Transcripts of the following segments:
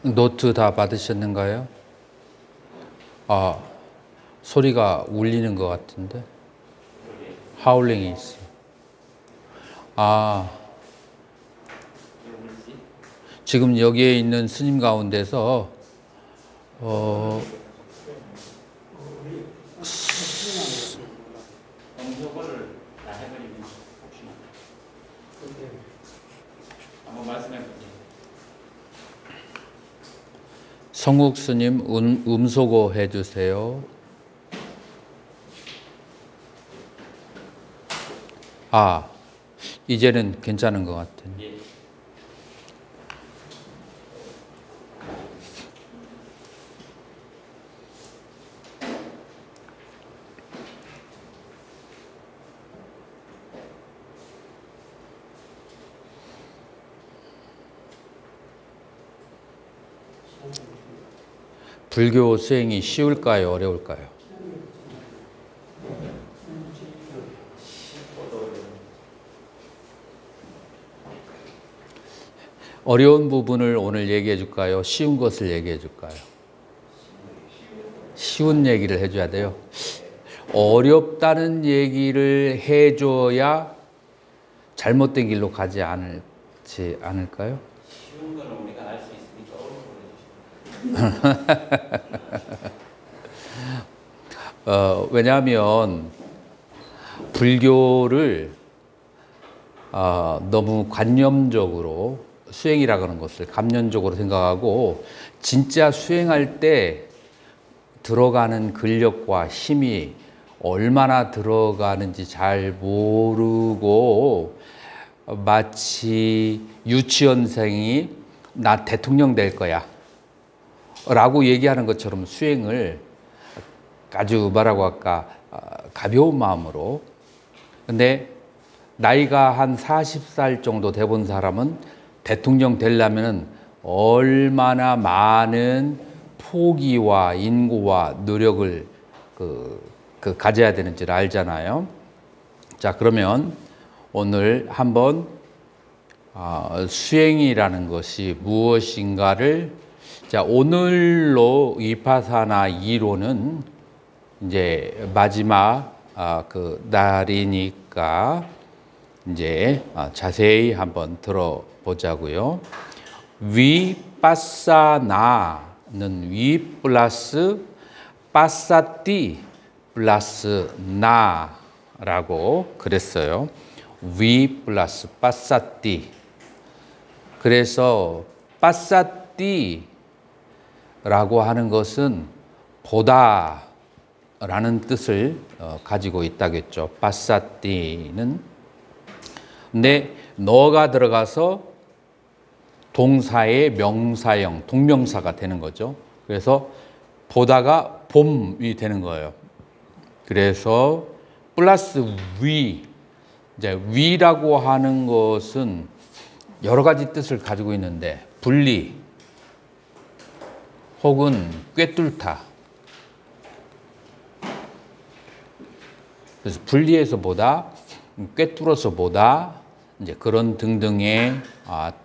노트 다 받으셨는가요? 아, 소리가 울리는 것 같은데? 하울링이 있어. 아, 지금 여기에 있는 스님 가운데서 성욱 스님 음소거 해주세요. 아, 이제는 괜찮은 것 같아요. 불교 수행이 쉬울까요? 어려울까요? 어려운 부분을 오늘 얘기해 줄까요? 쉬운 것을 얘기해 줄까요? 쉬운 얘기를 해줘야 돼요. 어렵다는 얘기를 해줘야 잘못된 길로 가지 않을까요? 쉬운 거는 우리가 알 수 있으니까 어려운 걸 해주시면 왜냐하면 불교를 너무 관념적으로 수행이라고 하는 것을 감념적으로 생각하고 진짜 수행할 때 들어가는 근력과 힘이 얼마나 들어가는지 잘 모르고 마치 유치원생이 나 대통령 될 거야 라고 얘기하는 것처럼 수행을 아주 뭐라고 할까 가벼운 마음으로. 근데 나이가 한 40살 정도 돼본 사람은 대통령 되려면 얼마나 많은 포기와 인고와 노력을 가져야 되는지를 알잖아요. 자, 그러면 오늘 한번 수행이라는 것이 무엇인가를, 자, 오늘로 위파사나 2로는 이제 마지막 날이니까 이제 자세히 한번 들어보자고요. 위파사나는 위 플러스 파사띠 플러스 나라고 그랬어요. 위 플러스 파사띠. 그래서 파사띠라고 하는 것은 보다 라는 뜻을 가지고 있다겠죠. 파사띠는. 근데 너가 들어가서 동사의 명사형, 동명사가 되는 거죠. 그래서 보다가 봄이 되는 거예요. 그래서 플러스 위, 이제 위라고 하는 것은 여러 가지 뜻을 가지고 있는데 분리 혹은 꿰뚫다. 그래서 분리해서 보다, 꿰뚫어서 보다, 이제 그런 등등의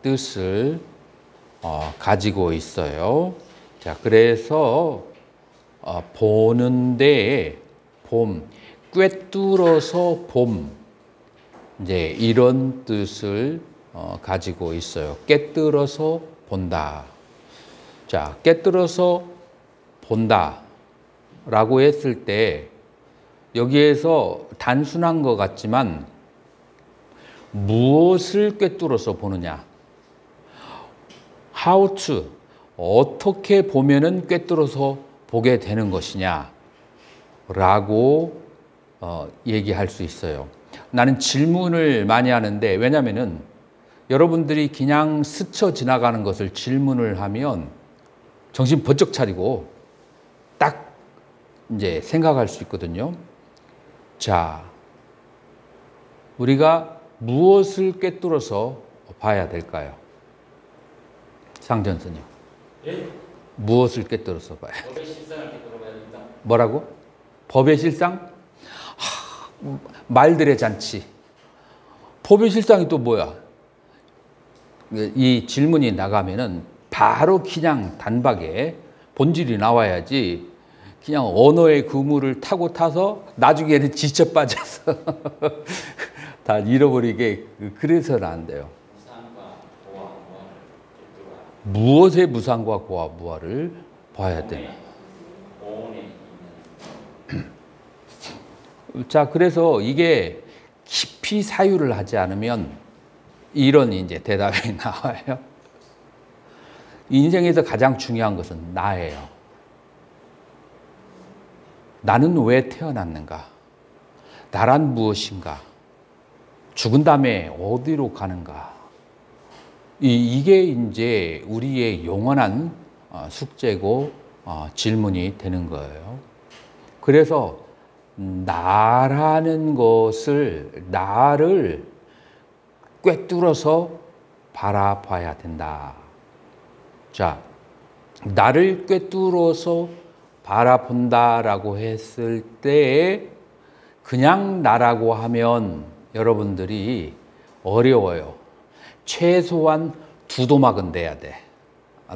뜻을 가지고 있어요. 자, 그래서 보는데 봄, 꿰뚫어서 봄, 이제 이런 뜻을 가지고 있어요. 꿰뚫어서 본다. 자, 꿰뚫어서 본다라고 했을 때 여기에서 단순한 것 같지만 무엇을 꿰뚫어서 보느냐? How to, 어떻게 보면은 꿰뚫어서 보게 되는 것이냐? 라고 얘기할 수 있어요. 나는 질문을 많이 하는데, 왜냐면은 여러분들이 그냥 스쳐 지나가는 것을 질문을 하면 정신 번쩍 차리고 딱 이제 생각할 수 있거든요. 자, 우리가 무엇을 꿰뚫어서 봐야 될까요? 상전선이요. 예? 무엇을 꿰뚫어서 봐야? 법의 실상을 꿰뚫어봐야 됩니다. 뭐라고? 법의 실상? 말들의 잔치. 법의 실상이 또 뭐야? 이 질문이 나가면은 바로 그냥 단박에 본질이 나와야지, 그냥 언어의 그물을 타고 타서 나중에는 지쳐 빠져서 다 잃어버리게, 그래서는 안 돼요. 무상과 고와 무아를 꿰뚫어야 무엇의 무상과 고와 무아를 봐야 돼요. 오온에 있는 자, 그래서 이게 깊이 사유를 하지 않으면 이런 이제 대답이 나와요. 인생에서 가장 중요한 것은 나예요. 나는 왜 태어났는가? 나란 무엇인가? 죽은 다음에 어디로 가는가? 이게 이제 우리의 영원한 숙제고 질문이 되는 거예요. 그래서 나라는 것을, 나를 꿰뚫어서 바라봐야 된다. 자, 나를 꿰뚫어서 바라본다라고 했을 때 그냥 나라고 하면 여러분들이 어려워요. 최소한 두 도막은 돼야 돼.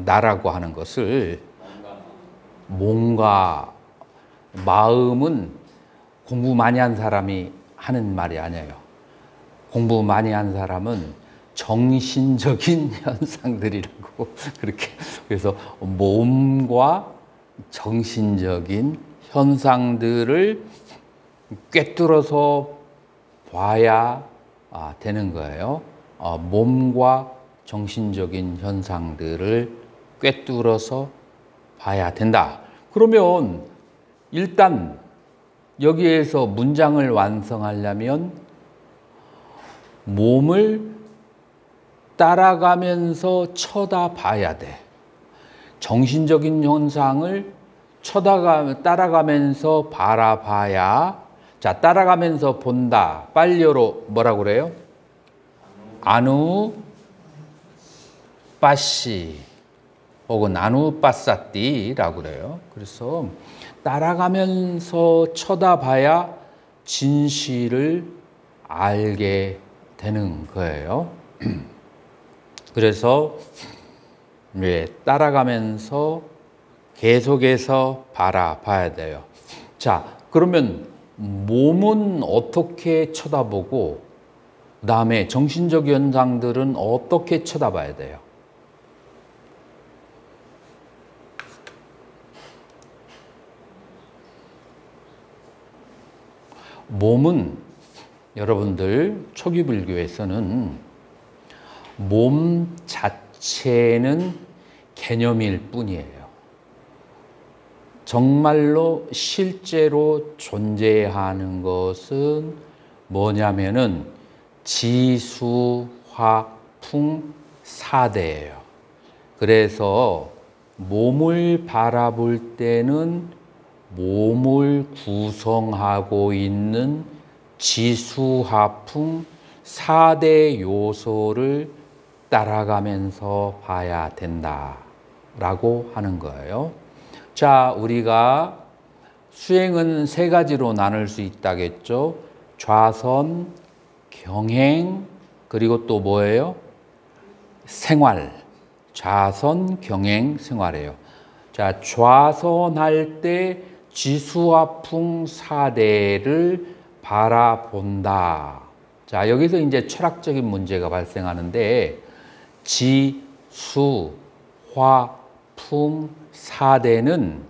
나라고 하는 것을. 몸과 마음은 공부 많이 한 사람이 하는 말이 아니에요. 공부 많이 한 사람은 정신적인 현상들이라고 그렇게. 그래서 몸과 정신적인 현상들을 꿰뚫어서 봐야 되는 거예요. 몸과 정신적인 현상들을 꿰뚫어서 봐야 된다. 그러면 일단 여기에서 문장을 완성하려면 몸을 따라가면서 쳐다봐야 돼. 정신적인 현상을 따라가면서 바라봐야. 자, 따라가면서 본다. 빨리어로 뭐라고 그래요? 아누 빠시 혹은 아누 빠사띠라고 그래요. 그래서 따라가면서 쳐다봐야 진실을 알게 되는 거예요. 그래서 따라가면서 계속해서 바라봐야 돼요. 자, 그러면 몸은 어떻게 쳐다보고 그다음에 정신적 현상들은 어떻게 쳐다봐야 돼요? 몸은 여러분들 초기 불교에서는 몸 자체는 개념일 뿐이에요. 정말로 실제로 존재하는 것은 뭐냐면은 지수, 화, 풍, 사대예요. 그래서 몸을 바라볼 때는 몸을 구성하고 있는 지수, 화, 풍, 4대 요소를 따라가면서 봐야 된다라고 하는 거예요. 자, 우리가 수행은 세 가지로 나눌 수 있다겠죠. 좌선, 경행, 그리고 또 뭐예요? 생활. 좌선, 경행, 생활이에요. 자, 좌선할 때 지수화풍 4대를 바라본다. 자, 여기서 이제 철학적인 문제가 발생하는데 지수, 화, 풍 4대는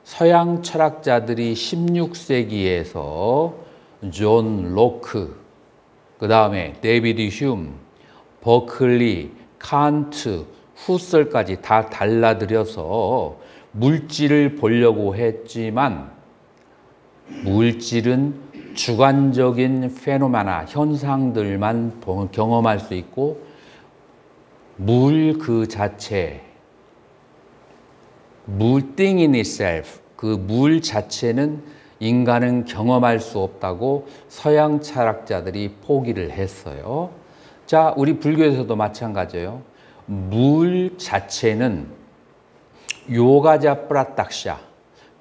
서양 철학자들이 16세기에서 존 로크, 그 다음에 데이비드 휴me, 버클리, 칸트, 후설까지 다 달라들여서 물질을 보려고 했지만 물질은 주관적인 페노메나, 현상들만 경험할 수 있고 물 그 자체, thing in itself, 그 물 자체는 인간은 경험할 수 없다고 서양 철학자들이 포기를 했어요. 자, 우리 불교에서도 마찬가지예요. 물 자체는 요가자 프라탁샤,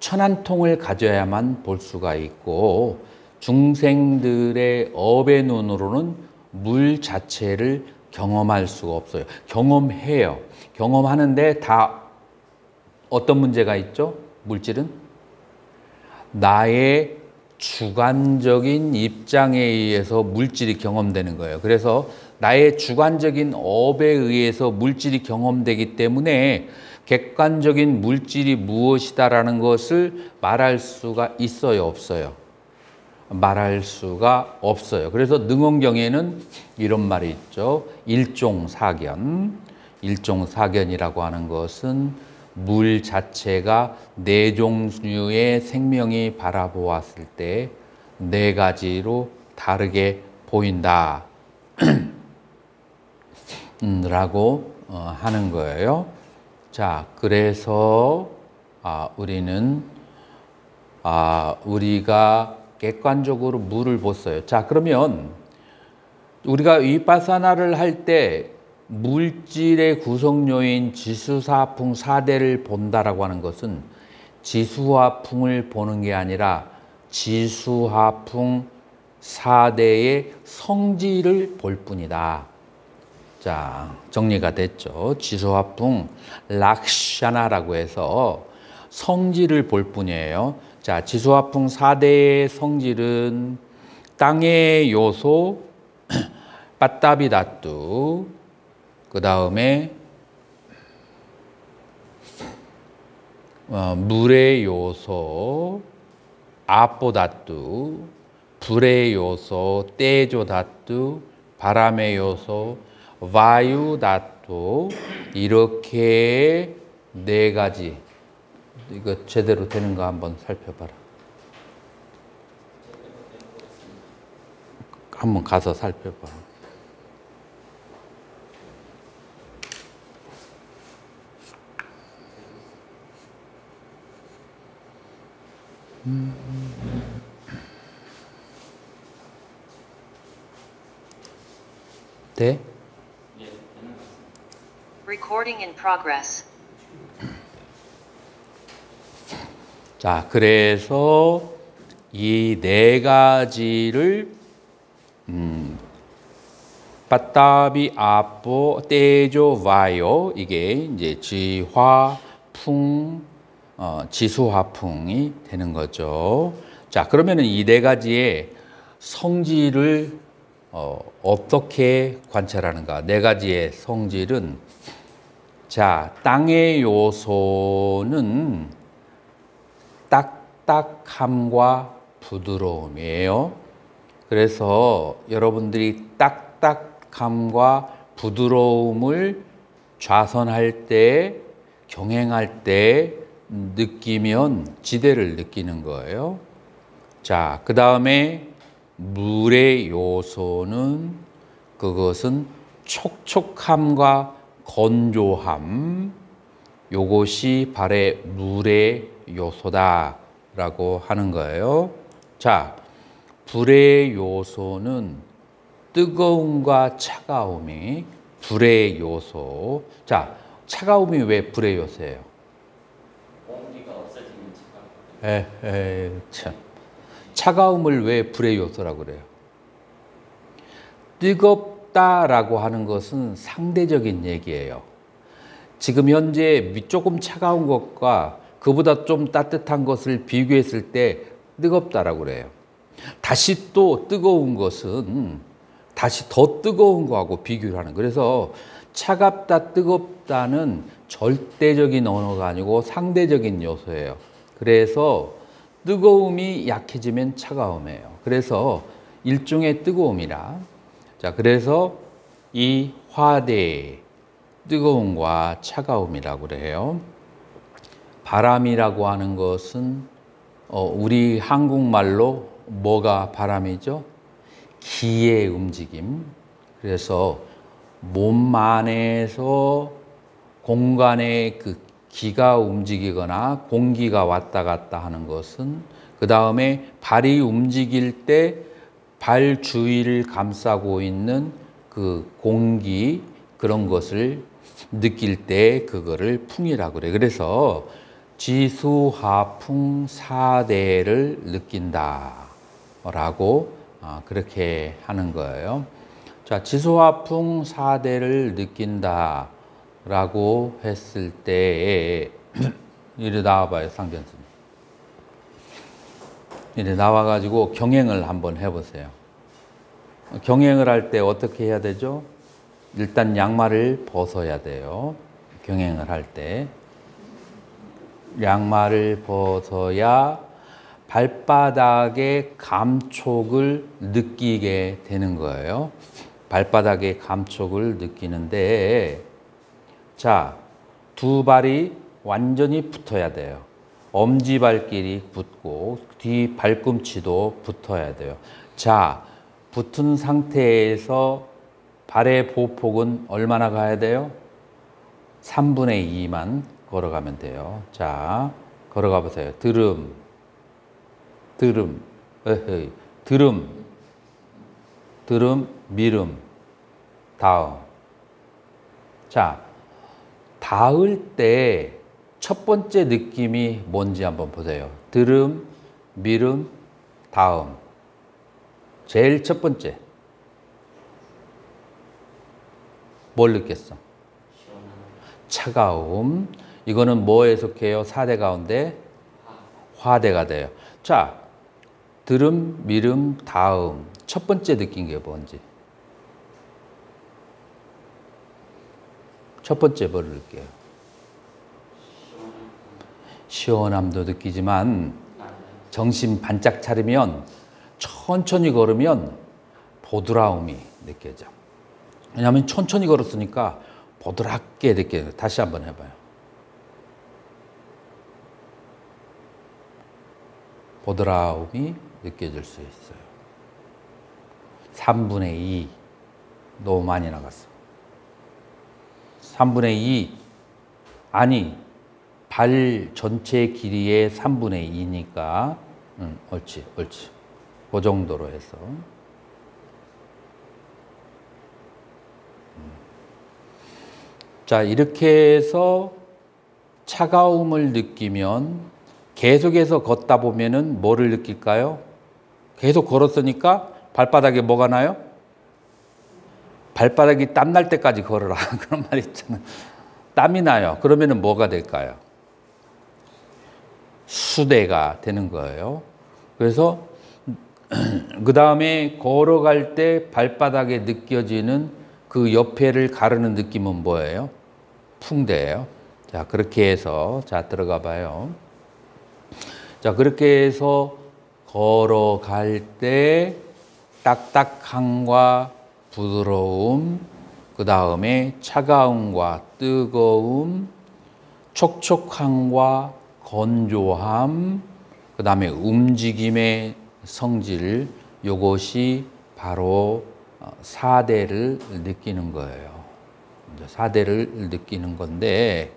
천한통을 가져야만 볼 수가 있고 중생들의 업의 눈으로는 물 자체를 경험할 수가 없어요. 경험해요. 경험하는데 다 어떤 문제가 있죠? 물질은 나의 주관적인 입장에 의해서 물질이 경험되는 거예요. 그래서 나의 주관적인 업에 의해서 물질이 경험되기 때문에 객관적인 물질이 무엇이다라는 것을 말할 수가 있어요, 없어요? 말할 수가 없어요. 그래서 능원경에는 이런 말이 있죠. 일종사견. 일종사견이라고 하는 것은 물 자체가 네 종류의 생명이 바라보았을 때 네 가지로 다르게 보인다 라고 하는 거예요. 자, 그래서 우리가 객관적으로 물을 봤어요. 자, 그러면 우리가 위파사나를 할 때 물질의 구성요인 지수화풍 4대를 본다라고 하는 것은 지수화풍을 보는 게 아니라 지수화풍 4대의 성질을 볼 뿐이다. 자, 정리가 됐죠. 지수화풍 락샤나라고 해서 성질을 볼 뿐이에요. 자, 지수화풍 4대의 성질은 땅의 요소, 빠따비다뚜, 그 다음에 물의 요소, 아포다뚜, 불의 요소, 떼조다뚜, 바람의 요소, 와유다뚜, 이렇게 네 가지. 이거 제대로 되는가 한번 살펴봐라. 한번 가서 살펴봐. 네? Recording in progress. 자, 그래서 이 네 가지를 빠따비, 아포, 떼조, 와요, 이게 이제 지화, 풍, 지수화풍이 되는 거죠. 자, 그러면은 이 네 가지의 성질을 어떻게 관찰하는가? 네 가지의 성질은, 자, 땅의 요소는 딱딱함과 부드러움이에요. 그래서 여러분들이 딱딱함과 부드러움을 좌선할 때, 경행할 때 느끼면 지대를 느끼는 거예요. 자, 그 다음에 물의 요소는 그것은 촉촉함과 건조함, 요것이 바로 물의 요소다라고 하는 거예요. 자, 불의 요소는 뜨거움과 차가움이 불의 요소. 자, 차가움이 왜 불의 요소예요? 온기가 없어지는 차가움. 참. 차가움을 왜 불의 요소라고 그래요? 뜨겁다라고 하는 것은 상대적인 얘기예요. 지금 현재 조금 차가운 것과 그보다 좀 따뜻한 것을 비교했을 때 뜨겁다라고 그래요. 다시 또 뜨거운 것은 다시 더 뜨거운 거하고 비교를 하는 거예요. 그래서 차갑다, 뜨겁다는 절대적인 언어가 아니고 상대적인 요소예요. 그래서 뜨거움이 약해지면 차가움이에요. 그래서 일종의 뜨거움이라. 자, 그래서 이 화대, 뜨거움과 차가움이라고 그래요. 바람이라고 하는 것은 우리 한국말로 뭐가 바람이죠? 기의 움직임. 그래서 몸 안에서 공간에 그 기가 움직이거나 공기가 왔다 갔다 하는 것은, 그 다음에 발이 움직일 때 발 주위를 감싸고 있는 그 공기, 그런 것을 느낄 때 그거를 풍이라고 그래. 그래서 지수화풍 사대를 느낀다 라고 그렇게 하는 거예요. 자, 지수화풍 사대를 느낀다 라고 했을 때 이리 나와봐요, 상전스님. 이리 나와가지고 경행을 한번 해보세요. 경행을 할 때 어떻게 해야 되죠? 일단 양말을 벗어야 돼요. 경행을 할 때 양말을 벗어야 발바닥의 감촉을 느끼게 되는 거예요. 발바닥의 감촉을 느끼는데, 자, 두 발이 완전히 붙어야 돼요. 엄지발길이 붙고 뒤 발꿈치도 붙어야 돼요. 자, 붙은 상태에서 발의 보폭은 얼마나 가야 돼요? 3분의 2만 걸어가면 돼요. 자, 걸어가 보세요. 드름, 드름, 드름, 드름, 미름, 다음. 자, 닿을 때 첫 번째 느낌이 뭔지 한번 보세요. 드름, 미름, 다음. 제일 첫 번째. 뭘 느꼈어? 차가움. 이거는 뭐에 속해요? 4대 가운데? 화대가 돼요. 자, 드름, 미름, 다음. 첫 번째 느낀 게 뭔지. 첫 번째 뭐를 느껴요? 시원함도 느끼지만 정신 반짝 차리면, 천천히 걸으면 보드라움이 느껴져. 왜냐하면 천천히 걸었으니까 보드랍게 느껴요. 다시 한번 해봐요. 보드라움이 느껴질 수 있어요. 3분의 2. 너무 많이 나갔어. 3분의 2. 아니, 발 전체 길이의 3분의 2니까 옳지, 옳지. 그 정도로 해서. 자, 이렇게 해서 차가움을 느끼면 계속해서 걷다 보면은 뭐를 느낄까요? 계속 걸었으니까 발바닥에 뭐가 나요? 발바닥이 땀 날 때까지 걸어라. 그런 말 있잖아요. 땀이 나요. 그러면은 뭐가 될까요? 수대가 되는 거예요. 그래서 그 다음에 걸어갈 때 발바닥에 느껴지는 그 옆에를 가르는 느낌은 뭐예요? 풍대예요. 자, 그렇게 해서 자, 들어가 봐요. 자, 그렇게 해서 걸어갈 때 딱딱함과 부드러움, 그 다음에 차가움과 뜨거움, 촉촉함과 건조함, 그 다음에 움직임의 성질, 요것이 바로 4대를 느끼는 거예요. 4대를 느끼는 건데,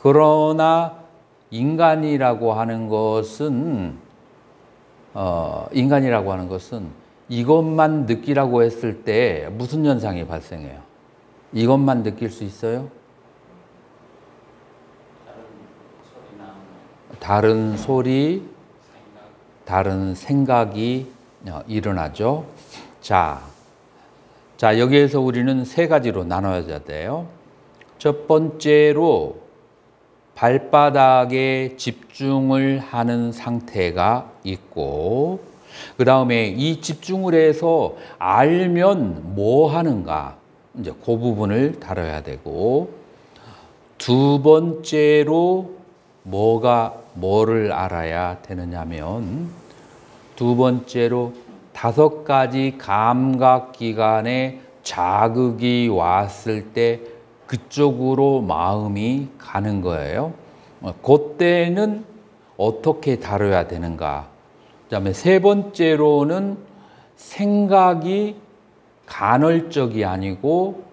그러나 인간이라고 하는 것은 이것만 느끼라고 했을 때 무슨 현상이 발생해요? 이것만 느낄 수 있어요? 다른 소리, 다른 생각이 일어나죠. 자, 여기에서 우리는 세 가지로 나눠야 돼요. 첫 번째로 발바닥에 집중을 하는 상태가 있고, 그 다음에 이 집중을 해서 알면 뭐 하는가, 이제 그 부분을 다뤄야 되고, 두 번째로 뭐를 알아야 되느냐면, 두 번째로 5가지 감각기관에 자극이 왔을 때 그쪽으로 마음이 가는 거예요. 그때는 어떻게 다뤄야 되는가? 그다음에 3번째로는 생각이 간헐적이 아니고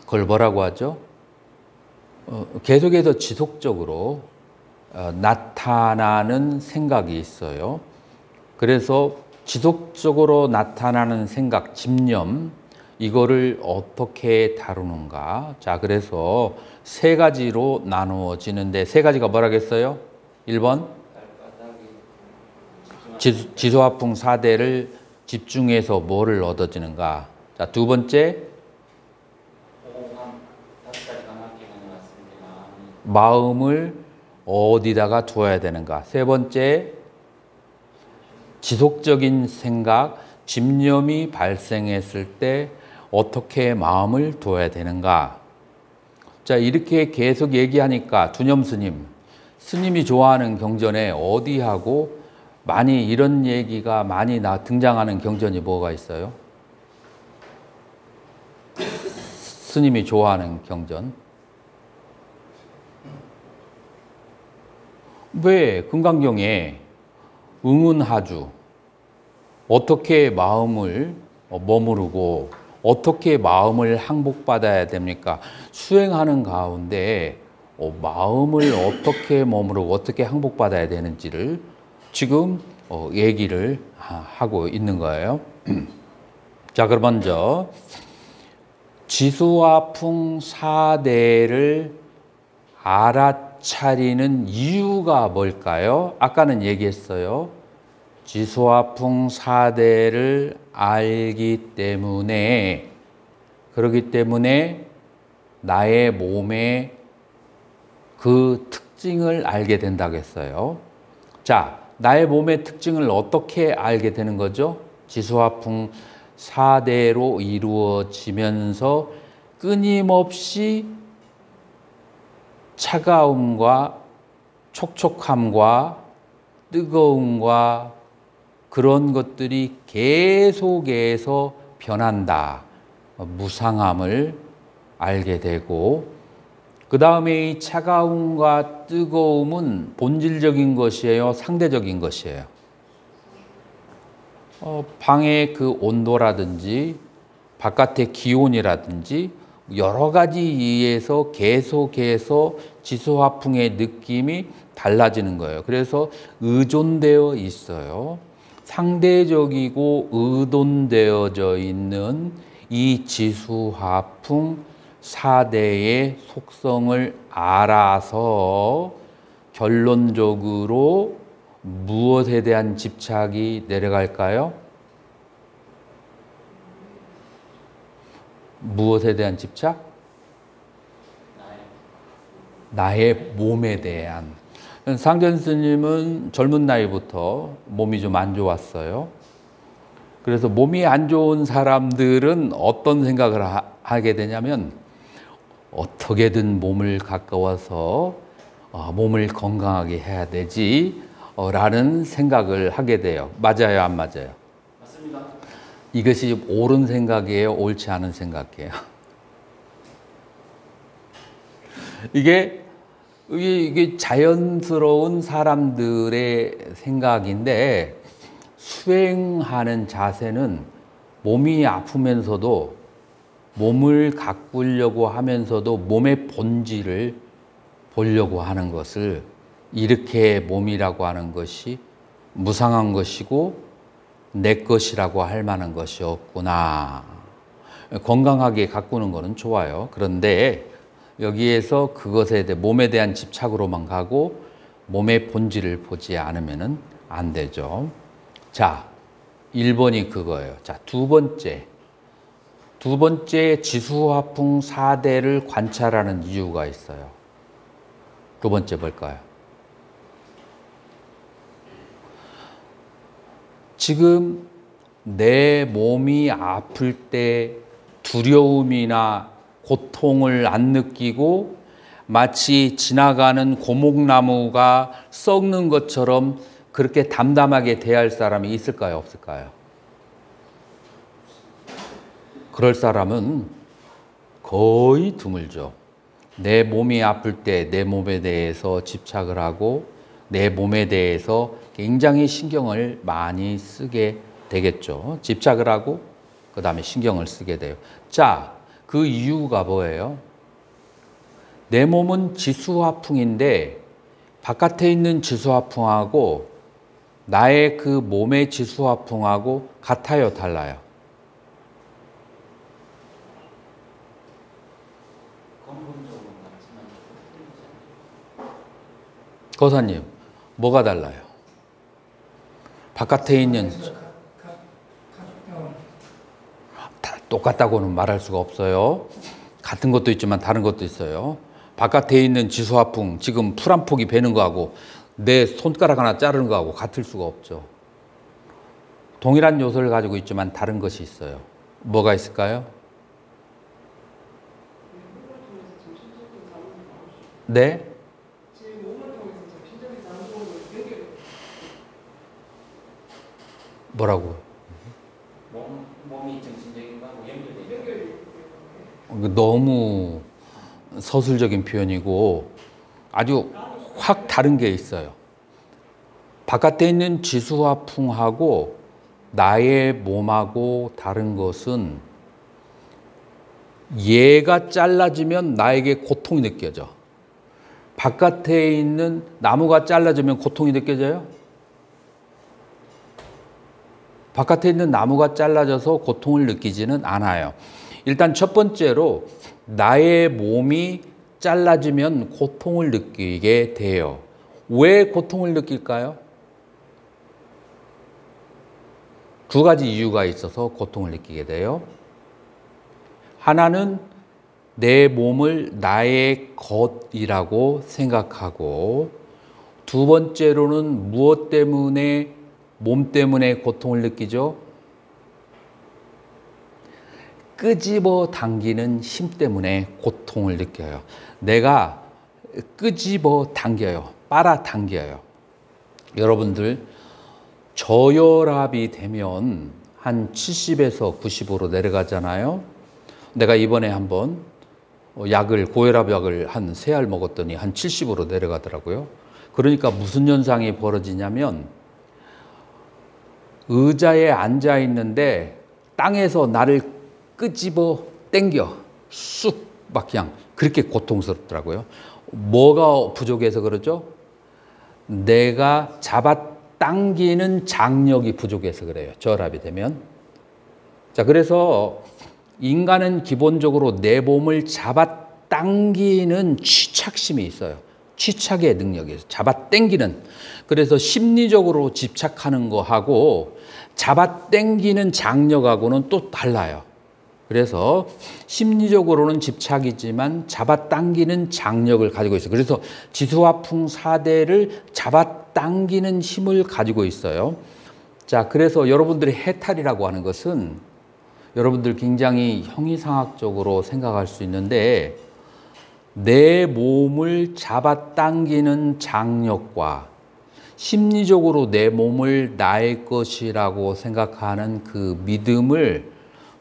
그걸 뭐라고 하죠? 계속해서 지속적으로 나타나는 생각이 있어요. 그래서 지속적으로 나타나는 생각, 집념, 이거를 어떻게 다루는가? 자, 그래서 3가지로 나누어지는데 3가지가 뭐라겠어요? 1번 지소화풍 4대를 집중해서 뭐를 얻어지는가? 자, 2번째 호흡한 5가지 감각기관에 왔을 때 마음을 어디다가 두어야 되는가? 3번째 지속적인 생각, 집념이 발생했을 때 어떻게 마음을 두어야 되는가? 자, 이렇게 계속 얘기하니까 두념 스님이 좋아하는 경전에 어디하고 많이 이런 얘기가 많이 등장하는 경전이 뭐가 있어요? 스님이 좋아하는 경전. 왜 금강경에 응은하주 어떻게 마음을 머무르고 어떻게 마음을 항복받아야 됩니까? 수행하는 가운데 마음을 어떻게 머무르고 어떻게 항복받아야 되는지를 지금 얘기를 하고 있는 거예요. 자, 그럼 먼저 지수화풍 4대를 알아차리는 이유가 뭘까요? 아까는 얘기했어요. 지수화풍 4대를 알기 때문에, 그렇기 때문에 나의 몸의 그 특징을 알게 된다고 했어요. 자, 나의 몸의 특징을 어떻게 알게 되는 거죠? 지수화풍 4대로 이루어지면서 끊임없이 차가움과 촉촉함과 뜨거움과 그런 것들이 계속해서 변한다. 무상함을 알게 되고, 그 다음에 이 차가움과 뜨거움은 본질적인 것이에요? 상대적인 것이에요? 방의 그 온도라든지 바깥의 기온이라든지 여러 가지 이유에서 계속해서 지수화풍의 느낌이 달라지는 거예요. 그래서 의존되어 있어요. 상대적이고 의존되어져 있는 이 지수화풍 4대의 속성을 알아서 결론적으로 무엇에 대한 집착이 내려갈까요? 무엇에 대한 집착? 나의 몸에 대한. 상전 스님은 젊은 나이부터 몸이 좀 안 좋았어요. 그래서 몸이 안 좋은 사람들은 어떤 생각을 하게 되냐면 어떻게든 몸을 가까워서 몸을 건강하게 해야 되지 라는 생각을 하게 돼요. 맞아요, 안 맞아요? 맞습니다. 이것이 옳은 생각이에요, 옳지 않은 생각이에요? 이게 자연스러운 사람들의 생각인데, 수행하는 자세는 몸이 아프면서도 몸을 가꾸려고 하면서도 몸의 본질을 보려고 하는 것을, 이렇게 몸이라고 하는 것이 무상한 것이고 내 것이라고 할 만한 것이 없구나. 건강하게 가꾸는 것은 좋아요. 그런데 여기에서 그것에 대해 몸에 대한 집착으로만 가고 몸의 본질을 보지 않으면 안 되죠. 자, 1번이 그거예요. 자, 두 번째 지수화풍 4대를 관찰하는 이유가 있어요. 두 번째 뭘까요? 지금 내 몸이 아플 때 두려움이나 고통을 안 느끼고 마치 지나가는 고목나무가 썩는 것처럼 그렇게 담담하게 대할 사람이 있을까요? 없을까요? 그럴 사람은 거의 드물죠. 내 몸이 아플 때 내 몸에 대해서 집착을 하고 내 몸에 대해서 굉장히 신경을 많이 쓰게 되겠죠. 집착을 하고 그 다음에 신경을 쓰게 돼요. 자, 그 이유가 뭐예요? 내 몸은 지수화풍인데 바깥에 있는 지수화풍하고 나의 그 몸의 지수화풍하고 같아요, 달라요? 거사님, 뭐가 달라요? 바깥에 있는 다 똑같다고는 말할 수가 없어요. 같은 것도 있지만 다른 것도 있어요. 바깥에 있는 지수화풍, 지금 풀 한 폭이 베는 거하고 내 손가락 하나 자르는 거하고 같을 수가 없죠. 동일한 요소를 가지고 있지만 다른 것이 있어요. 뭐가 있을까요? 네? 뭐라고? 몸이 정신적인 거하고 연결돼 있는 너무 서술적인 표현이고 아주 확 다른 게 있어요. 바깥에 있는 지수화풍하고 나의 몸하고 다른 것은 얘가 잘라지면 나에게 고통이 느껴져. 바깥에 있는 나무가 잘라지면 고통이 느껴져요? 바깥에 있는 나무가 잘라져서 고통을 느끼지는 않아요. 일단 첫 번째로 나의 몸이 잘라지면 고통을 느끼게 돼요. 왜 고통을 느낄까요? 두 가지 이유가 있어서 고통을 느끼게 돼요. 하나는 내 몸을 나의 것이라고 생각하고, 두 번째로는 무엇 때문에 몸 때문에 고통을 느끼죠? 끄집어 당기는 힘 때문에 고통을 느껴요. 내가 끄집어 당겨요. 빨아 당겨요. 여러분들 저혈압이 되면 한 70에서 90으로 내려가잖아요. 내가 이번에 한번 고혈압 약을 한 3알 먹었더니 한 70으로 내려가더라고요. 그러니까 무슨 현상이 벌어지냐면 의자에 앉아 있는데 땅에서 나를 끄집어 당겨 쑥 막 그냥 그렇게 고통스럽더라고요. 뭐가 부족해서 그러죠? 내가 잡아 당기는 장력이 부족해서 그래요. 저혈압이 되면. 자, 그래서 인간은 기본적으로 내 몸을 잡아 당기는 취착심이 있어요. 취착의 능력이 있어요. 잡아 당기는. 그래서 심리적으로 집착하는 거하고 잡아 당기는 장력하고는 또 달라요. 그래서 심리적으로는 집착이지만 잡아 당기는 장력을 가지고 있어요. 그래서 지수화풍 4대를 잡아 당기는 힘을 가지고 있어요. 자, 그래서 여러분들이 해탈이라고 하는 것은 여러분들 굉장히 형이상학적으로 생각할 수 있는데, 내 몸을 잡아 당기는 장력과 심리적으로 내 몸을 나의 것이라고 생각하는 그 믿음을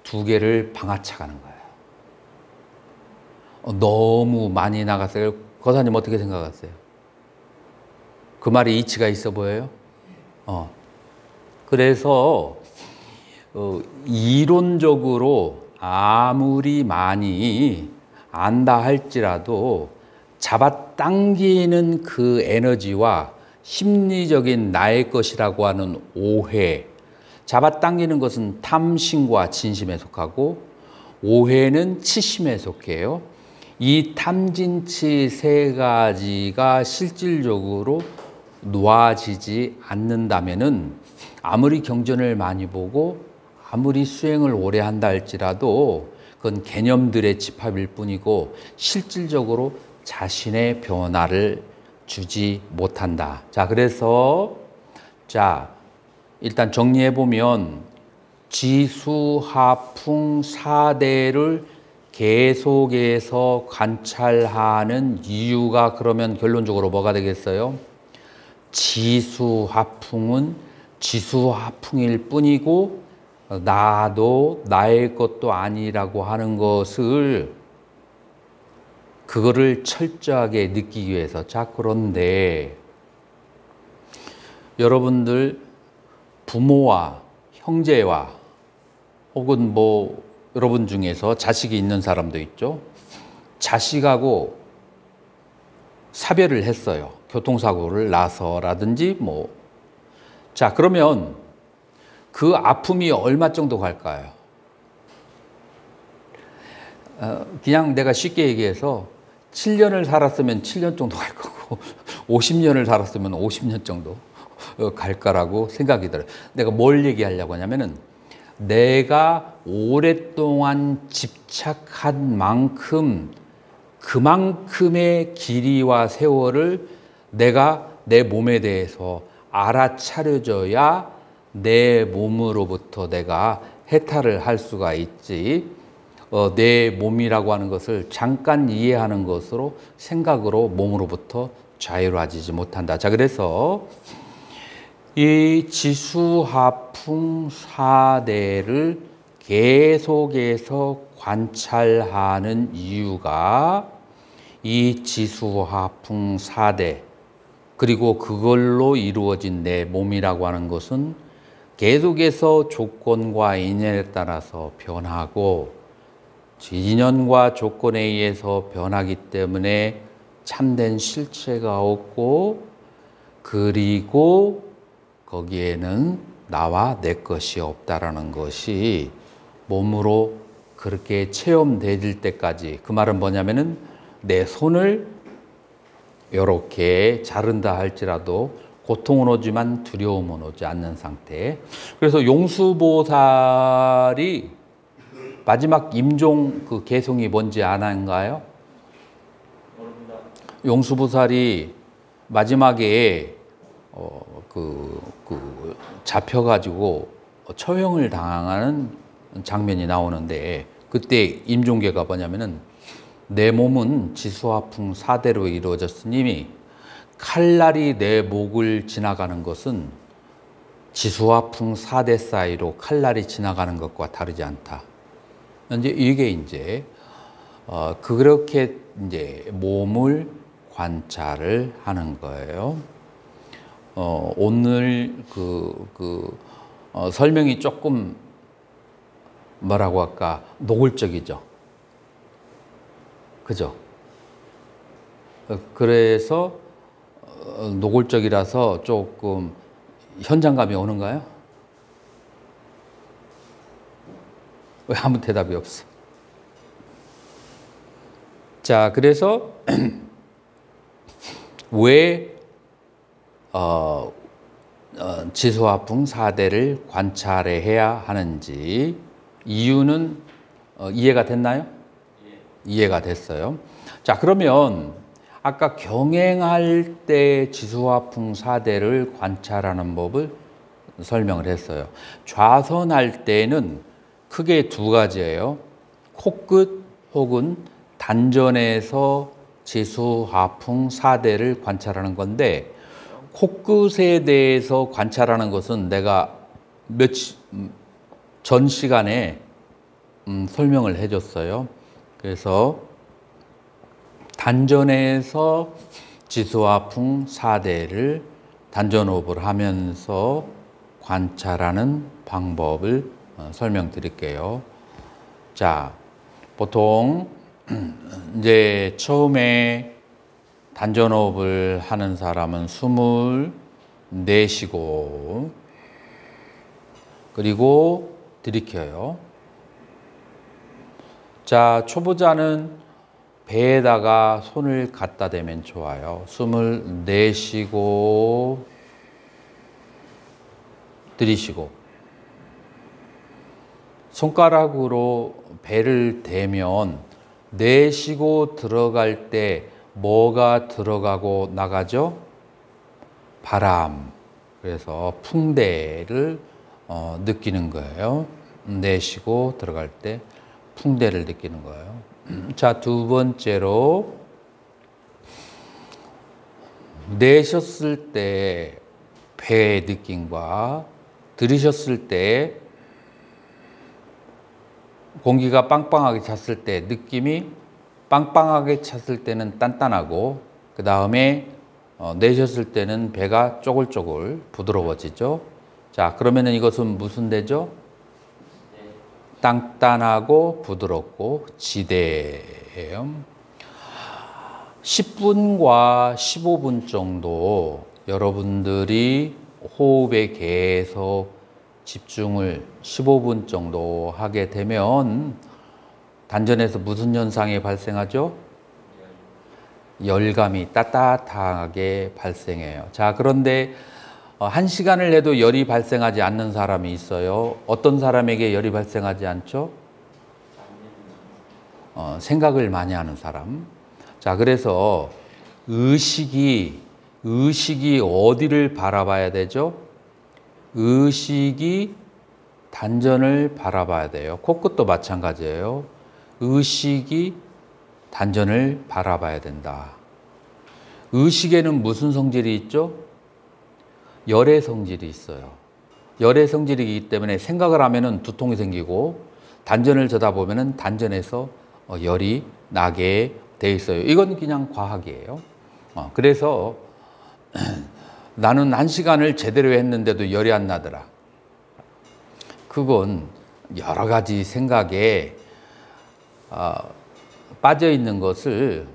두 개를 방아차가는 거예요. 너무 많이 나갔어요. 거사님 어떻게 생각하세요? 그 말이 이치가 있어 보여요? 그래서 이론적으로 아무리 많이 안다 할지라도 잡아당기는 그 에너지와 심리적인 나의 것이라고 하는 오해, 잡아당기는 것은 탐심과 진심에 속하고 오해는 치심에 속해요. 이 탐진치 세 가지가 실질적으로 놓아지지 않는다면은 아무리 경전을 많이 보고 아무리 수행을 오래 한다 할지라도 그건 개념들의 집합일 뿐이고 실질적으로 자신의 변화를 주지 못한다. 자, 그래서 일단 정리해 보면 지수화풍 4대를 계속해서 관찰하는 이유가 그러면 결론적으로 뭐가 되겠어요? 지수화풍은 지수화풍일 뿐이고 나도 나의 것도 아니라고 하는 것을 그거를 철저하게 느끼기 위해서. 자, 그런데 여러분들 부모와 형제와 혹은 뭐 여러분 중에서 자식이 있는 사람도 있죠. 자식하고 사별을 했어요. 교통사고를 나서라든지 뭐. 자, 그러면 그 아픔이 얼마 정도 갈까요? 그냥 내가 쉽게 얘기해서 7년을 살았으면 7년 정도 갈 거고 50년을 살았으면 50년 정도 갈까라고 생각이 들어요. 내가 뭘 얘기하려고 하냐면은 내가 오랫동안 집착한 만큼 그만큼의 길이와 세월을 내가 내 몸에 대해서 알아차려져야 내 몸으로부터 내가 해탈을 할 수가 있지. 내 몸이라고 하는 것을 잠깐 이해하는 것으로 생각으로 몸으로부터 자유로워지지 못한다. 자, 그래서 이 지수화풍 사대를 계속해서 관찰하는 이유가 이 지수화풍 사대 그리고 그걸로 이루어진 내 몸이라고 하는 것은 계속해서 조건과 인연에 따라서 변하고 인연과 조건에 의해서 변하기 때문에 참된 실체가 없고 그리고 거기에는 나와 내 것이 없다라는 것이 몸으로 그렇게 체험될 때까지. 그 말은 뭐냐면은 내 손을 이렇게 자른다 할지라도 고통은 오지만 두려움은 오지 않는 상태. 그래서 용수보살이 마지막 임종 그 개성이 뭔지 아나요? 용수보살이 마지막에 잡혀가지고 처형을 당하는 장면이 나오는데 그때 임종계가 뭐냐면은 내 몸은 지수화풍 사대로 이루어졌으니 칼날이 내 목을 지나가는 것은 지수화풍 사대 사이로 칼날이 지나가는 것과 다르지 않다. 이게 이제 그렇게 이제 몸을 관찰을 하는 거예요. 오늘 설명이 조금 뭐라고 할까 노골적이죠. 그죠? 그래서 노골적이라서 조금 현장감이 오는가요? 왜 아무 대답이 없어? 자, 그래서 왜 지수화풍 사대를 관찰해야 하는지 이유는 이해가 됐나요? 이해가 됐어요. 자, 그러면 아까 경행할 때 지수화풍 사대를 관찰하는 법을 설명을 했어요. 좌선할 때는 크게 두 가지예요. 코끝 혹은 단전에서 지수화풍 사대를 관찰하는 건데 코끝에 대해서 관찰하는 것은 내가 전 시간에 설명을 해줬어요. 그래서 단전에서 지수화풍 사대를 단전호흡을 하면서 관찰하는 방법을 설명드릴게요. 자, 보통 이제 처음에 단전호흡을 하는 사람은 숨을 내쉬고 그리고 들이켜요. 자, 초보자는 배에다가 손을 갖다 대면 좋아요. 숨을 내쉬고 들이쉬고 손가락으로 배를 대면 내쉬고 들어갈 때 뭐가 들어가고 나가죠? 바람. 그래서 풍대를 느끼는 거예요. 내쉬고 들어갈 때 풍대를 느끼는 거예요. 자, 두 번째로 내셨을 때 배의 느낌과 들이셨을 때 공기가 빵빵하게 찼을 때 느낌이 빵빵하게 찼을 때는 단단하고 그 다음에 내셨을 때는 배가 쪼글쪼글 부드러워지죠. 자, 그러면은 이것은 무슨 대죠? 단단하고 부드럽고 지대예요. 10분과 15분 정도 여러분들이 호흡에 계속 집중을 15분 정도 하게 되면 단전에서 무슨 현상이 발생하죠? 열감이 따뜻하게 발생해요. 자, 그런데 1시간을 해도 열이 발생하지 않는 사람이 있어요. 어떤 사람에게 열이 발생하지 않죠? 생각을 많이 하는 사람. 자, 그래서 의식이 어디를 바라봐야 되죠? 의식이 단전을 바라봐야 돼요. 코끝도 마찬가지예요. 의식이 단전을 바라봐야 된다. 의식에는 무슨 성질이 있죠? 열의 성질이 있어요. 열의 성질이기 때문에 생각을 하면은 두통이 생기고 단전을 쳐다보면은 단전에서 열이 나게 돼 있어요. 이건 그냥 과학이에요. 그래서 나는 1시간을 제대로 했는데도 열이 안 나더라. 그건 여러 가지 생각에 빠져 있는 것을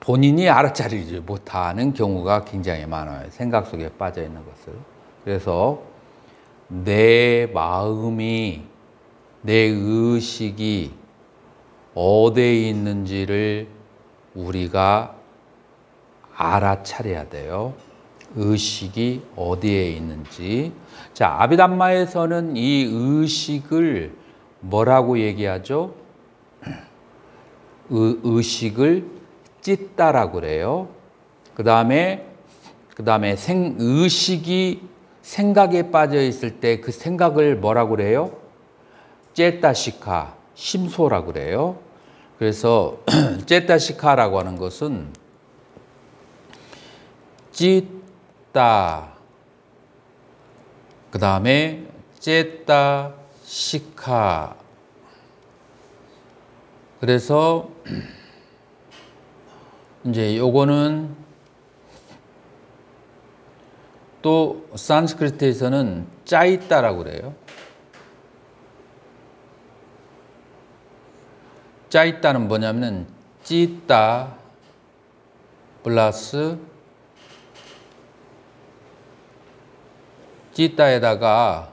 본인이 알아차리지 못하는 경우가 굉장히 많아요. 생각 속에 빠져 있는 것을. 그래서 내 마음이, 내 의식이 어디에 있는지를 우리가 알아차려야 돼요. 의식이 어디에 있는지. 자, 아비담마에서는 이 의식을 뭐라고 얘기하죠? 의식을 찢다라고 그래요. 그 다음에 의식이 생각에 빠져 있을 때 그 생각을 뭐라고 그래요? 째타시카, 심소라고 그래요. 그래서 째타시카라고 하는 것은 찢다, 그 다음에 째타시카. 그래서 이제 요거는 또 산스크리트에서는 짜있다라고 그래요. 짜있다는 뭐냐면 찢다 플러스 찢다에다가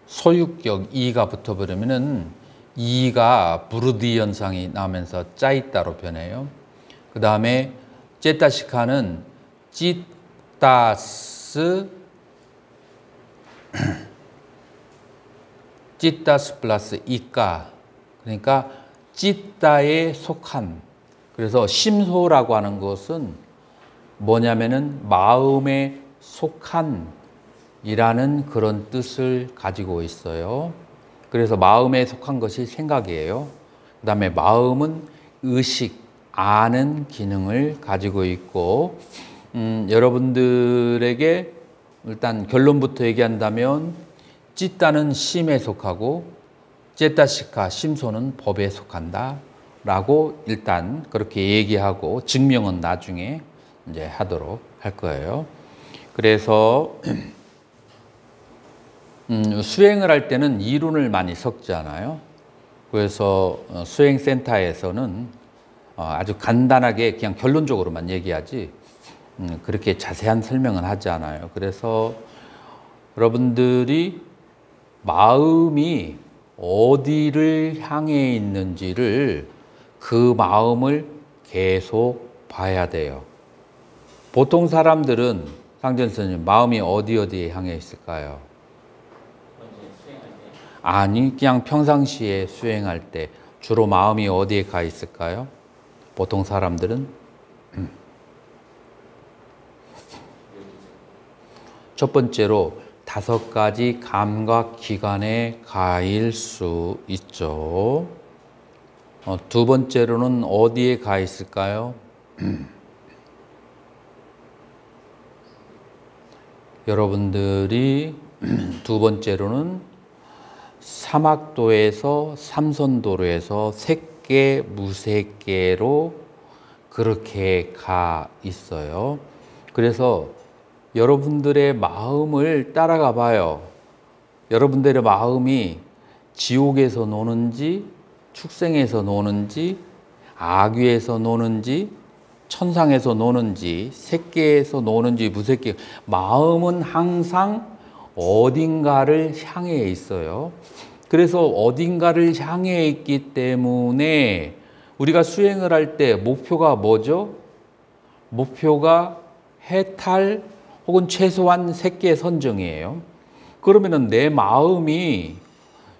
소유격 이가 붙어버리면은 이가 부르디 현상이 나면서 짜있다로 변해요. 그 다음에 째타시카는 찌따스 플러스 이까, 그러니까 찌따에 속한. 그래서 심소라고 하는 것은 뭐냐면은 마음에 속한 이라는 그런 뜻을 가지고 있어요. 그래서 마음에 속한 것이 생각이에요. 그 다음에 마음은 의식, 아는 기능을 가지고 있고, 여러분들에게 일단 결론부터 얘기한다면 찌따는 심에 속하고 째타시카, 심소는 법에 속한다 라고 일단 그렇게 얘기하고 증명은 나중에 이제 하도록 할 거예요. 그래서 수행을 할 때는 이론을 많이 섞잖아요. 그래서 수행센터에서는 아주 간단하게 그냥 결론적으로만 얘기하지 그렇게 자세한 설명은 하지 않아요. 그래서 여러분들이 마음이 어디를 향해 있는지를 그 마음을 계속 봐야 돼요. 보통 사람들은 상전 선생님 마음이 어디에 향해 있을까요? 아니, 그냥 평상시에 수행할 때 주로 마음이 어디에 가 있을까요? 보통 사람들은 첫 번째로 5가지 감각 기관에 가일 수 있죠. 두 번째로는 어디에 가 있을까요? 여러분들이 두 번째로는 사막도에서 삼선도로에서 새끼 무새끼로 그렇게 가 있어요. 그래서 여러분들의 마음을 따라가 봐요. 여러분들의 마음이 지옥에서 노는지 축생에서 노는지 아귀에서 노는지 천상에서 노는지 새끼에서 노는지 무새끼, 마음은 항상 어딘가를 향해 있어요. 그래서 어딘가를 향해 있기 때문에 우리가 수행을 할 때 목표가 뭐죠? 목표가 해탈 혹은 최소한 새끼의 선정이에요. 그러면은 내 마음이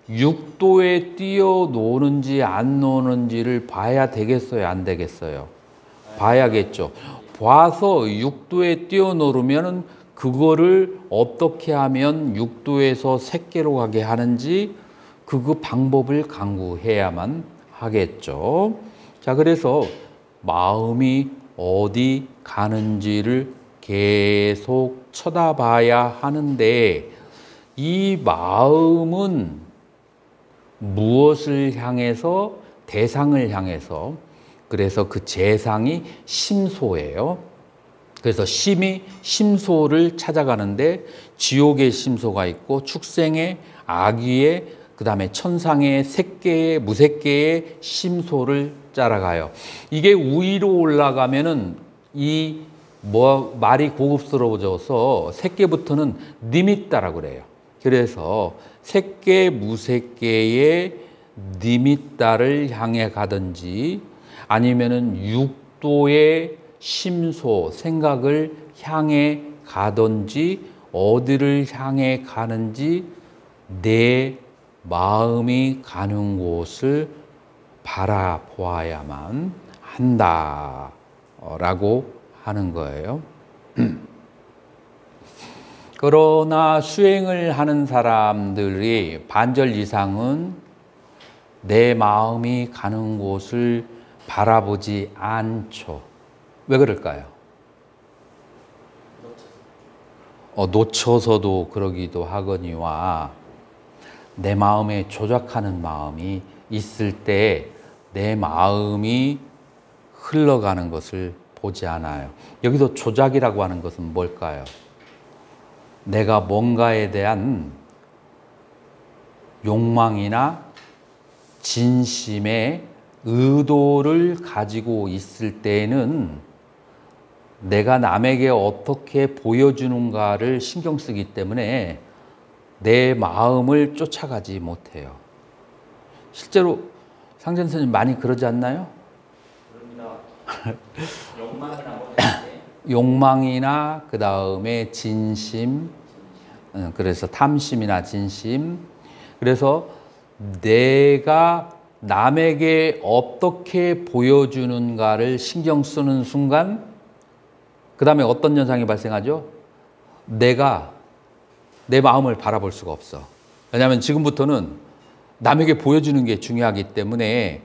육도에 뛰어노는지 안 노는지를 봐야 되겠어요? 안 되겠어요? 봐야겠죠. 봐서 육도에 뛰어노르면 그거를 어떻게 하면 육도에서 새끼로 가게 하는지 그 방법을 강구해야만 하겠죠. 자, 그래서 마음이 어디 가는지를 계속 쳐다봐야 하는데 이 마음은 무엇을 향해서? 대상을 향해서. 그래서 그 대상이 심소예요. 그래서 심이 심소를 찾아가는데 지옥의 심소가 있고 축생의 아귀의 그다음에 천상의 새끼의 무새끼의 심소를 따라가요. 이게 위로 올라가면은 이 말이 고급스러워져서 새끼부터는 니미따라고 그래요. 그래서 새끼 무새끼의 니미따를 향해 가든지 아니면은 육도의 심소 생각을 향해 가든지 어디를 향해 가는지 내 마음이 가는 곳을 바라보아야만 한다라고 하는 거예요. 그러나 수행을 하는 사람들이 반절 이상은 내 마음이 가는 곳을 바라보지 않죠. 왜 그럴까요? 놓쳐서도 그러기도 하거니와 내 마음에 조작하는 마음이 있을 때 내 마음이 흘러가는 것을 보지 않아요. 여기서 조작이라고 하는 것은 뭘까요? 내가 뭔가에 대한 욕망이나 진심의 의도를 가지고 있을 때에는 내가 남에게 어떻게 보여주는가를 신경 쓰기 때문에 내 마음을 쫓아가지 못해요. 실제로 상전 스님 많이 그러지 않나요? 그럽니다. 욕망이나 뭐 욕망이나 그 다음에 진심, 그래서 탐심이나 진심. 그래서 내가 남에게 어떻게 보여주는가를 신경 쓰는 순간 그 다음에 어떤 현상이 발생하죠? 내가 내 마음을 바라볼 수가 없어. 왜냐하면 지금부터는 남에게 보여주는 게 중요하기 때문에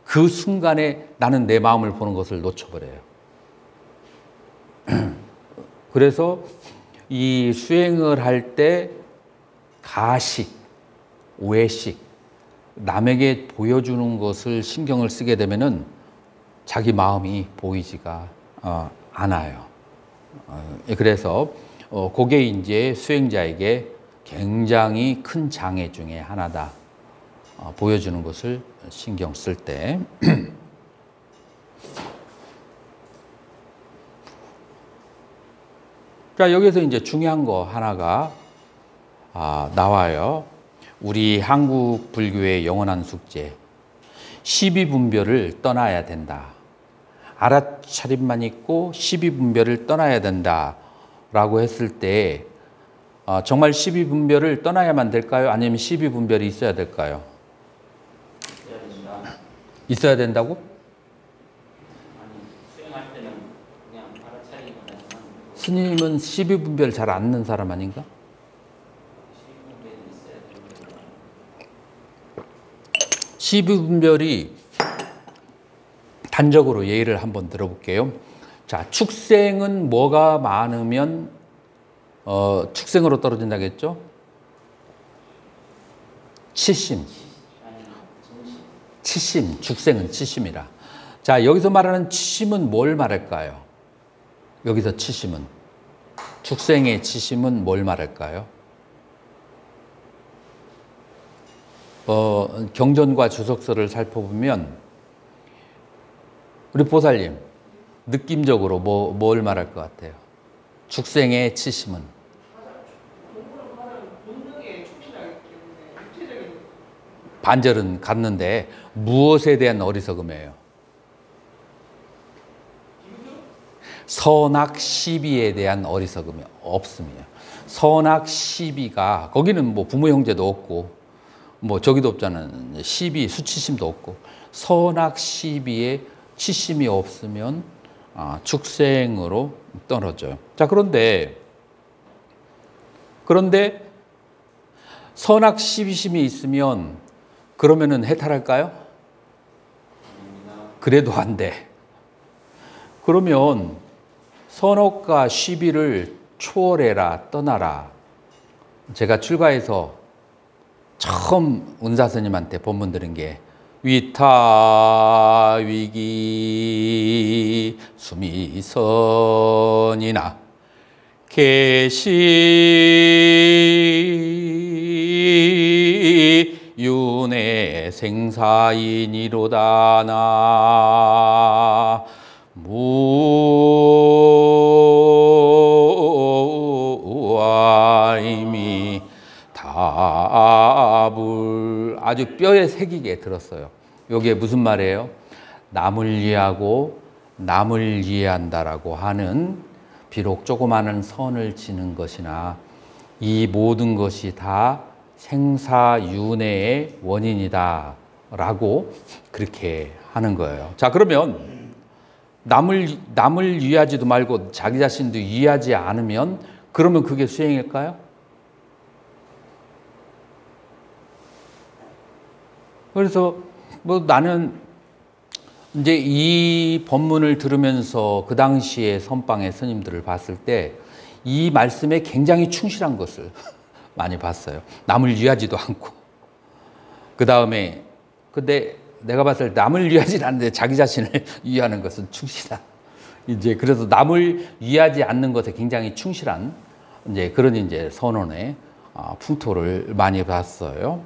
그 순간에 나는 내 마음을 보는 것을 놓쳐버려요. 그래서 이 수행을 할 때 가식, 외식, 남에게 보여주는 것을 신경을 쓰게 되면은 자기 마음이 보이지가 않아요. 그래서 그게 이제 수행자에게 굉장히 큰 장애 중에 하나다. 보여주는 것을 신경 쓸 때. 자, 여기서 이제 중요한 거 하나가 나와요. 우리 한국 불교의 영원한 숙제. 12분별을 떠나야 된다. 알아차림만 있고 12분별을 떠나야 된다. 라고 했을 때 정말 12분별을 떠나야만 될까요? 아니면 12분별이 있어야 될까요? 있어야 된다고? 아니, 수행할 때는 그냥 알아차리기만 하지만 스님은 12분별 잘 안 넣는 사람 아닌가? 12분별이 단적으로 예를 한번 들어볼게요. 자, 축생은 뭐가 많으면 축생으로 떨어진다고 했죠? 치심. 치심, 축생은 치심이라. 자, 여기서 말하는 치심은 뭘 말할까요? 여기서 치심은, 축생의 치심은 뭘 말할까요? 경전과 주석서를 살펴보면 우리 보살님 느낌적으로 뭘 말할 것 같아요? 축생의 치심은 반절은 갔는데 무엇에 대한 어리석음이에요? 선악 시비에 대한 어리석음이 없습니다. 선악 시비가 거기는 뭐 부모 형제도 없고 뭐 저기도 없잖아요. 시비 수치심도 없고 선악 시비에 치심이 없으면 축생으로 떨어져요. 자, 그런데 선악 시비심이 있으면 그러면은 해탈할까요? 그래도 안 돼. 그러면 선악과 시비를 초월해라, 떠나라. 제가 출가해서 처음 은사스님한테 법문 들은 게 위타 위기 수미선이나 계시 윤회 생사인이로다 나 무아이미 답을 아주 뼈에 새기게 들었어요. 이게 무슨 말이에요? 남을 이해하고 남을 이해한다라고 하는 비록 조그마한 선을 지는 것이나 이 모든 것이 다 생사윤회의 원인이다 라고 그렇게 하는 거예요. 자, 그러면 남을 이해하지도 말고 자기 자신도 이해하지 않으면 그러면 그게 수행일까요? 그래서 뭐 나는 이제 이 법문을 들으면서 그 당시에 선방의 스님들을 봤을 때 이 말씀에 굉장히 충실한 것을 많이 봤어요. 남을 이해하지도 않고. 그 다음에 근데 내가 봤을 때 남을 이해하지 않는데 자기 자신을 이해하는 것은 충실한. 이제 그래서 남을 이해하지 않는 것에 굉장히 충실한 이제 그런 이제 선언의 풍토를 많이 봤어요.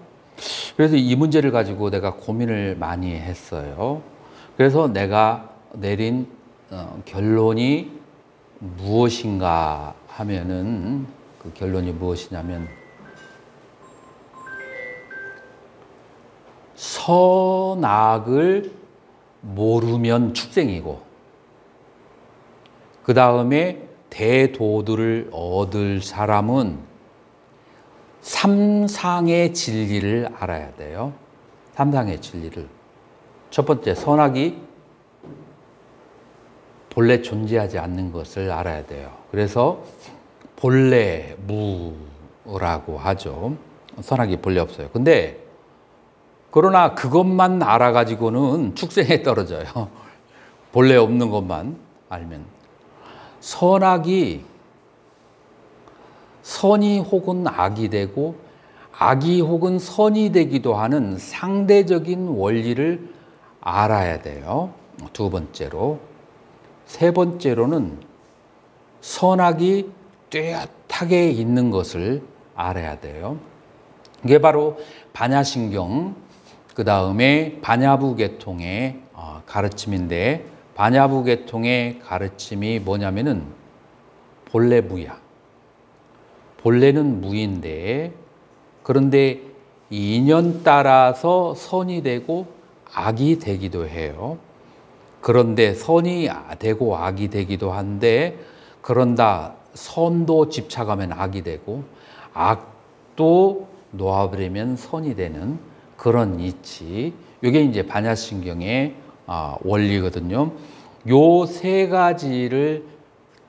그래서 이 문제를 가지고 내가 고민을 많이 했어요. 그래서 내가 내린 결론이 무엇인가 하면은 그 결론이 무엇이냐면 선악을 모르면 축생이고 그 다음에 대도들을 얻을 사람은 삼상의 진리를 알아야 돼요. 삼상의 진리를. 첫 번째, 선악이 본래 존재하지 않는 것을 알아야 돼요. 그래서 본래 무라고 하죠. 선악이 본래 없어요. 근데 그러나 그것만 알아가지고는 축생에 떨어져요. 본래 없는 것만 알면. 선악이 선이 혹은 악이 되고 악이 혹은 선이 되기도 하는 상대적인 원리를 알아야 돼요. 두 번째로. 세 번째로는 선악이 뚜렷하게 있는 것을 알아야 돼요. 이게 바로 반야신경, 그 다음에 반야부 계통의 가르침인데 반야부 계통의 가르침이 뭐냐면은 본래 무야. 본래는 무인데 그런데 인연 따라서 선이 되고 악이 되기도 해요. 그런데 선이 되고 악이 되기도 한데 그런다 선도 집착하면 악이 되고 악도 놓아버리면 선이 되는 그런 이치. 이게 이제 반야신경의 원리거든요. 요 세 가지를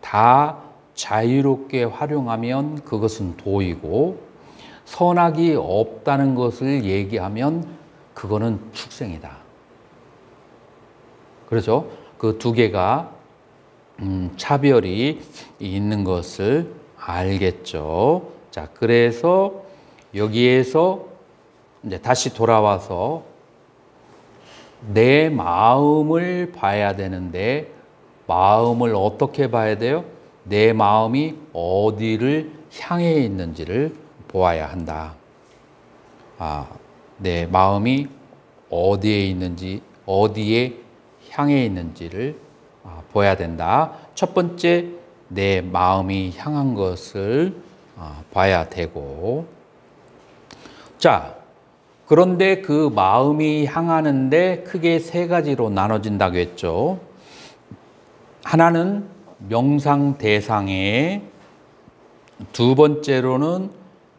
다 자유롭게 활용하면 그것은 도이고 선악이 없다는 것을 얘기하면 그거는 축생이다. 그렇죠? 그 두 개가 차별이 있는 것을 알겠죠. 자, 그래서 여기에서 이제 다시 돌아와서 내 마음을 봐야 되는데 마음을 어떻게 봐야 돼요? 내 마음이 어디를 향해 있는지를 보아야 한다. 내 마음이 어디에 있는지, 어디에 향해 있는지를 봐야 된다. 첫 번째, 내 마음이 향한 것을 봐야 되고. 자, 그런데 그 마음이 향하는데 크게 세 가지로 나눠진다고 했죠. 하나는 명상 대상에, 두 번째로는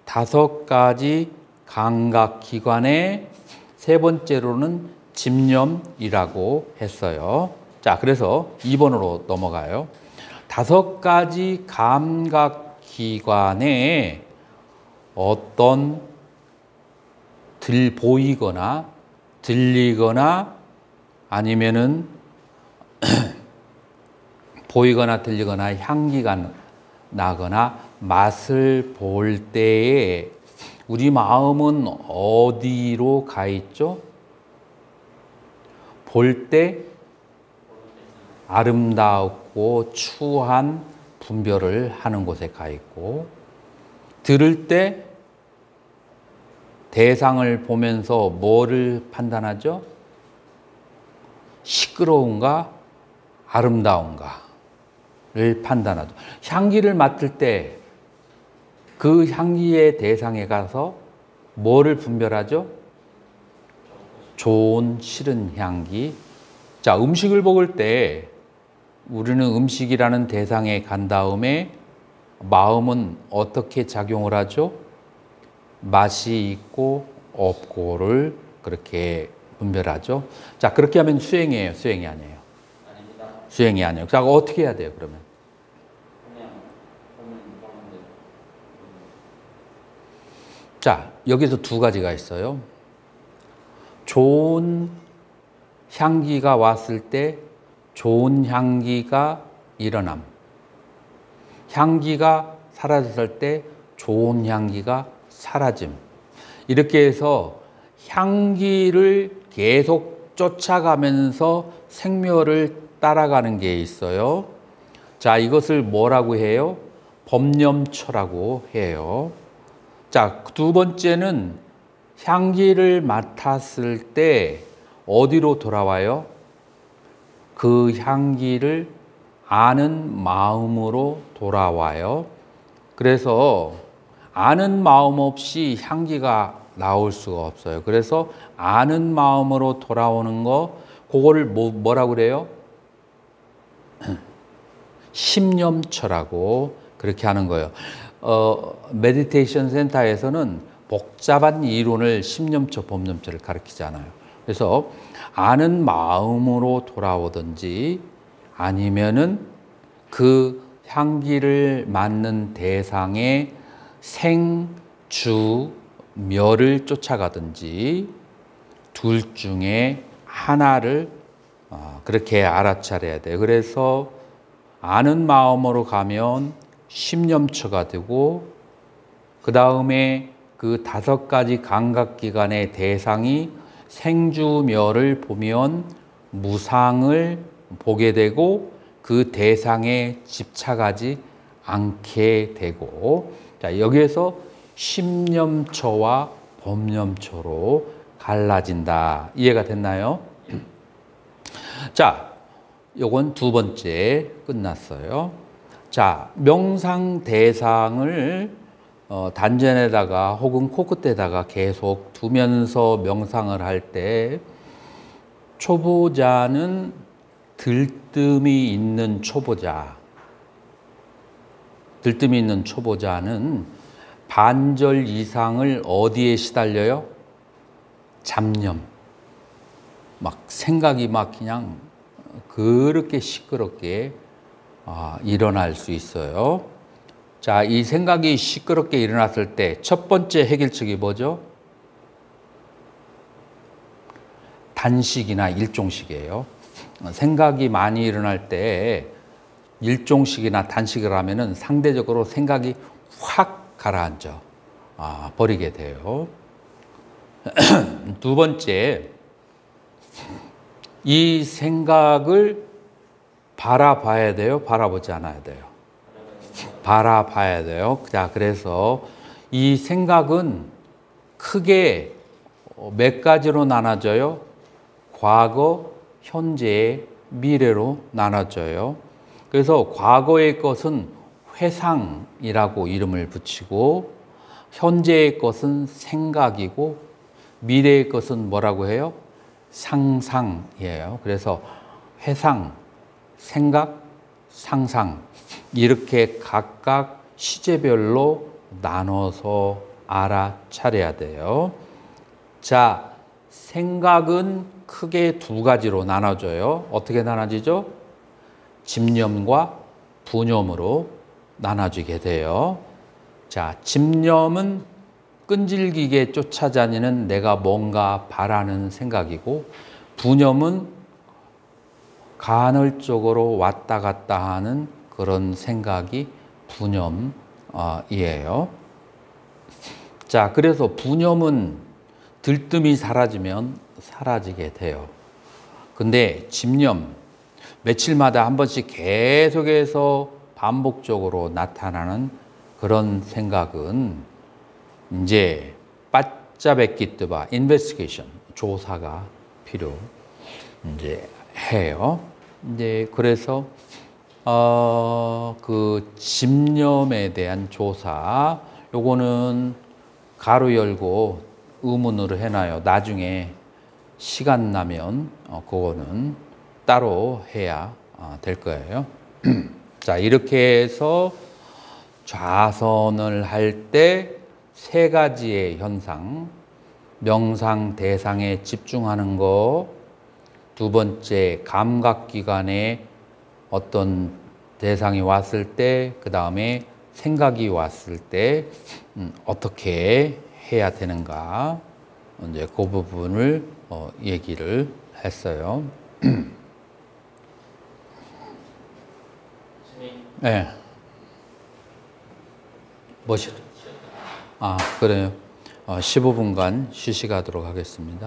5가지 감각기관에, 세 번째로는 집념이라고 했어요. 자, 그래서 2번으로 넘어가요. 5가지 감각기관에 어떤 보이거나 들리거나 아니면은 보이거나 들리거나 향기가 나거나 맛을 볼 때에 우리 마음은 어디로 가 있죠? 볼 때 아름답고 추한 분별을 하는 곳에 가 있고, 들을 때 대상을 보면서 뭐를 판단하죠? 시끄러운가, 아름다운가를 판단하죠. 향기를 맡을 때 그 향기의 대상에 가서 뭐를 분별하죠? 좋은, 싫은 향기. 자, 음식을 먹을 때 우리는 음식이라는 대상에 간 다음에 마음은 어떻게 작용을 하죠? 맛이 있고 없고를 그렇게 분별하죠. 자, 그렇게 하면 수행이에요, 수행이 아니에요? 아닙니다. 수행이 아니에요. 자, 어떻게 해야 돼요, 그러면? 그냥 보면 보는데. 자, 여기서 2가지가 있어요. 좋은 향기가 왔을 때 좋은 향기가 일어남. 향기가 사라졌을 때 좋은 향기가 사라짐. 이렇게 해서 향기를 계속 쫓아가면서 생멸을 따라가는 게 있어요. 자, 이것을 뭐라고 해요? 법념초라고 해요. 자, 2번째는 향기를 맡았을 때 어디로 돌아와요? 그 향기를 아는 마음으로 돌아와요. 그래서 아는 마음 없이 향기가 나올 수가 없어요. 그래서 아는 마음으로 돌아오는 거, 그거를 뭐라고 그래요? 심념처라고 그렇게 하는 거예요. 메디테이션 센터에서는 복잡한 이론을 심념처, 법념처를 가르치잖아요. 그래서 아는 마음으로 돌아오든지 아니면은 그 향기를 맡는 대상의 생, 주, 멸을 쫓아가든지 둘 중에 하나를 그렇게 알아차려야 돼요. 그래서 아는 마음으로 가면 심념처가 되고, 그 다음에 그 5가지 감각기관의 대상이 생주멸을 보면 무상을 보게 되고 그 대상에 집착하지 않게 되고, 자, 여기에서 심념처와 법념처로 갈라진다. 이해가 됐나요? 자, 요건 2번째 끝났어요. 자, 명상 대상을 단전에다가 혹은 코끝에다가 계속 두면서 명상을 할 때 초보자는 들뜸이 있는 초보자는 반절 이상을 어디에 시달려요? 잡념. 막 생각이 막 그냥 그렇게 시끄럽게 일어날 수 있어요. 자, 이 생각이 시끄럽게 일어났을 때 첫 번째 해결책이 뭐죠? 단식이나 일종식이에요. 생각이 많이 일어날 때 일종식이나 단식을 하면은 상대적으로 생각이 확 가라앉아 버리게 돼요. 두 번째, 이 생각을 바라봐야 돼요? 바라보지 않아야 돼요? 바라봐야 돼요. 자, 그래서 이 생각은 크게 몇 가지로 나눠져요? 과거, 현재, 미래로 나눠져요. 그래서 과거의 것은 회상이라고 이름을 붙이고, 현재의 것은 생각이고, 미래의 것은 뭐라고 해요? 상상이에요. 그래서 회상, 생각, 상상 이렇게 각각 시제별로 나눠서 알아차려야 돼요. 자, 생각은 크게 두 가지로 나눠져요. 어떻게 나눠지죠? 집념과 부념으로 나눠지게 돼요. 자, 집념은 끈질기게 쫓아다니는 내가 뭔가 바라는 생각이고, 부념은 간헐적으로 왔다 갔다 하는 그런 생각이 부념이에요. 자, 그래서 부념은 들뜸이 사라지면 사라지게 돼요. 근데 집념, 며칠마다 한 번씩 계속해서 반복적으로 나타나는 그런 생각은 이제 빠짜베끼 뜨바, 인베스티게이션, 조사가 필요 이제 해요. 이제 그래서 그 집념에 대한 조사, 요거는 가로 열고 의문으로 해놔요. 나중에 시간 나면 그거는 따로 해야 될 거예요. 자, 이렇게 해서 좌선을 할 때 세 가지의 현상, 명상 대상에 집중하는 거, 두 번째 감각기관에 어떤 대상이 왔을 때, 그 다음에 생각이 왔을 때 어떻게 해야 되는가, 이제 그 부분을 얘기를 했어요. 네. 뭐시? 그래요. 15분간 쉬시가도록 하겠습니다.